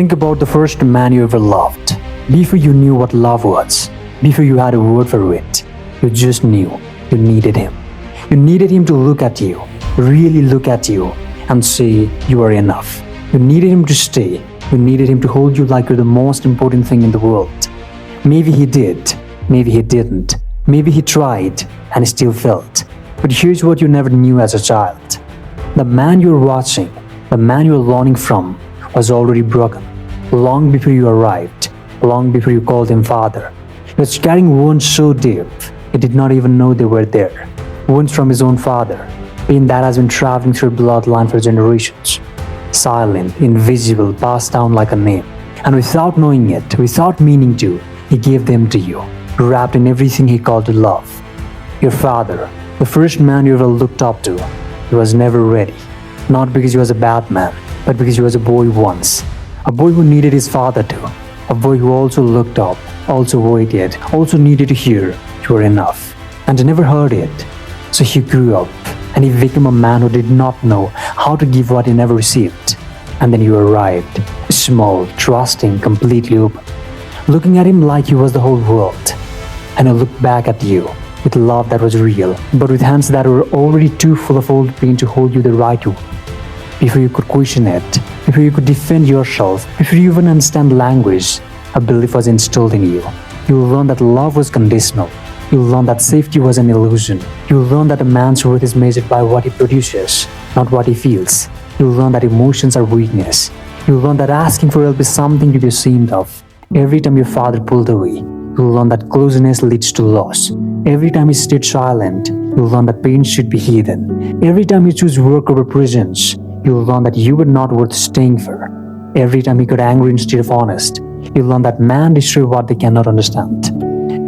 Think about the first man you ever loved. Before you knew what love was, before you had a word for it, you just knew you needed him. You needed him to look at you, really look at you, and say you are enough. You needed him to stay. You needed him to hold you like you're the most important thing in the world. Maybe he did, maybe he didn't. Maybe he tried and still failed. But here's what you never knew as a child. The man you're watching, the man you're learning from, was already broken, long before you arrived, long before you called him father. He was carrying wounds so deep, he did not even know they were there. Wounds from his own father, pain that has been traveling through bloodline for generations. Silent, invisible, passed down like a name. And without knowing it, without meaning to, he gave them to you, wrapped in everything he called love. Your father, the first man you ever looked up to, he was never ready. Not because he was a bad man, but because he was a boy once. A boy who needed his father too. A boy who also looked up, also waited, also needed to hear you were enough. And he never heard it. So he grew up, and he became a man who did not know how to give what he never received. And then you arrived, small, trusting, completely open, looking at him like he was the whole world. And he looked back at you with love that was real, but with hands that were already too full of old pain to hold you the right way. Before you could question it, before you could defend yourself, before you even understand language, a belief was instilled in you. You learned that love was conditional. You learned that safety was an illusion. You learned that a man's worth is measured by what he produces, not what he feels. You learned that emotions are weakness. You learned that asking for help is something to be ashamed of. Every time your father pulled away, you learned that closeness leads to loss. Every time he stayed silent, you learned that pain should be hidden. Every time you choose work over presence, you learned that you were not worth staying for. Every time he got angry instead of honest, you learned that man destroys what they cannot understand.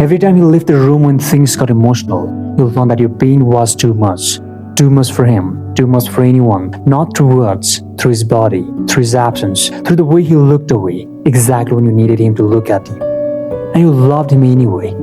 Every time he left the room when things got emotional, you learned that your pain was too much for him, too much for anyone, not through words, through his body, through his absence, through the way he looked away, exactly when you needed him to look at you. And you loved him anyway.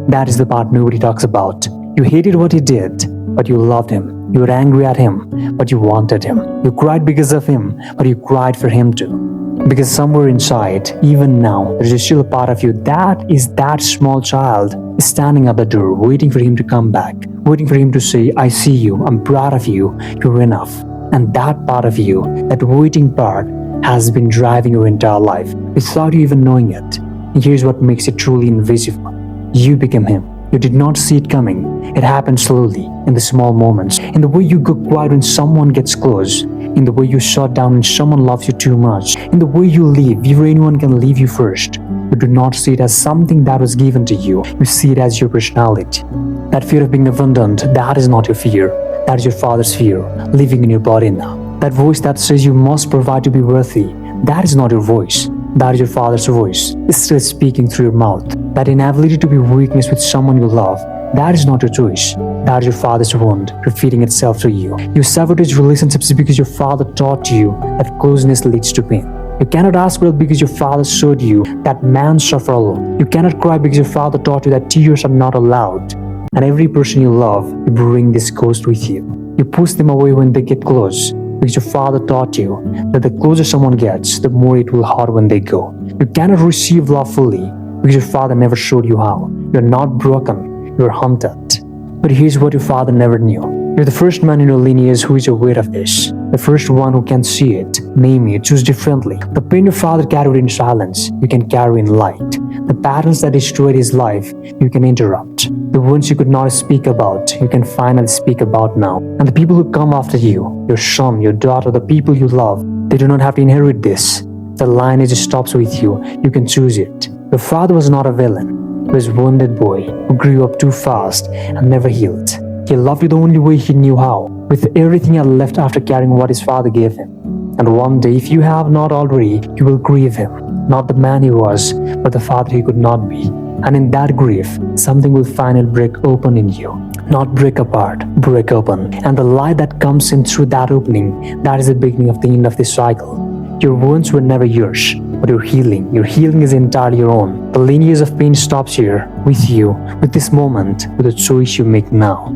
That is the part nobody talks about. You hated what he did, but you loved him. You were angry at him, but you wanted him. You cried because of him, but you cried for him too. Because somewhere inside, even now, there is still a part of you that is that small child standing at the door, waiting for him to come back, waiting for him to say, I see you, I'm proud of you, you're enough. And that part of you, that waiting part, has been driving your entire life without you even knowing it. And here's what makes it truly invisible. You became him. You did not see it coming. It happened slowly, in the small moments, in the way you go quiet when someone gets close, in the way you shut down when someone loves you too much, in the way you leave before anyone can leave you first. You do not see it as something that was given to you. You see it as your personality. That fear of being abandoned, that is not your fear. That is your father's fear, living in your body now. That voice that says you must provide to be worthy, that is not your voice. That is your father's voice, still speaking through your mouth. That inability to be weakness with someone you love, that is not your choice. That is your father's wound, repeating itself to you. You sabotage relationships because your father taught you that closeness leads to pain. You cannot ask for help because your father showed you that man suffer alone. You cannot cry because your father taught you that tears are not allowed. And every person you love, you bring this ghost with you. You push them away when they get close, because your father taught you that the closer someone gets, the more it will hurt when they go. You cannot receive love fully because your father never showed you how. You're not broken, you're haunted. But here's what your father never knew. You're the first man in your lineage who is aware of this. The first one who can see it, name it, choose differently. The pain your father carried in silence, you can carry in light. The patterns that destroyed his life, you can interrupt. The wounds you could not speak about, you can finally speak about now. And the people who come after you, your son, your daughter, the people you love, they do not have to inherit this. The lineage stops with you, you can choose it. Your father was not a villain. He was a wounded boy who grew up too fast and never healed. He loved you the only way he knew how, with everything he had left after carrying what his father gave him. And one day, if you have not already, you will grieve him. Not the man he was, but the father he could not be. And in that grief, something will finally break open in you. Not break apart, break open. And the light that comes in through that opening, that is the beginning of the end of this cycle. Your wounds were never yours, but your healing is entirely your own. The lineage of pain stops here, with you, with this moment, with the choice you make now.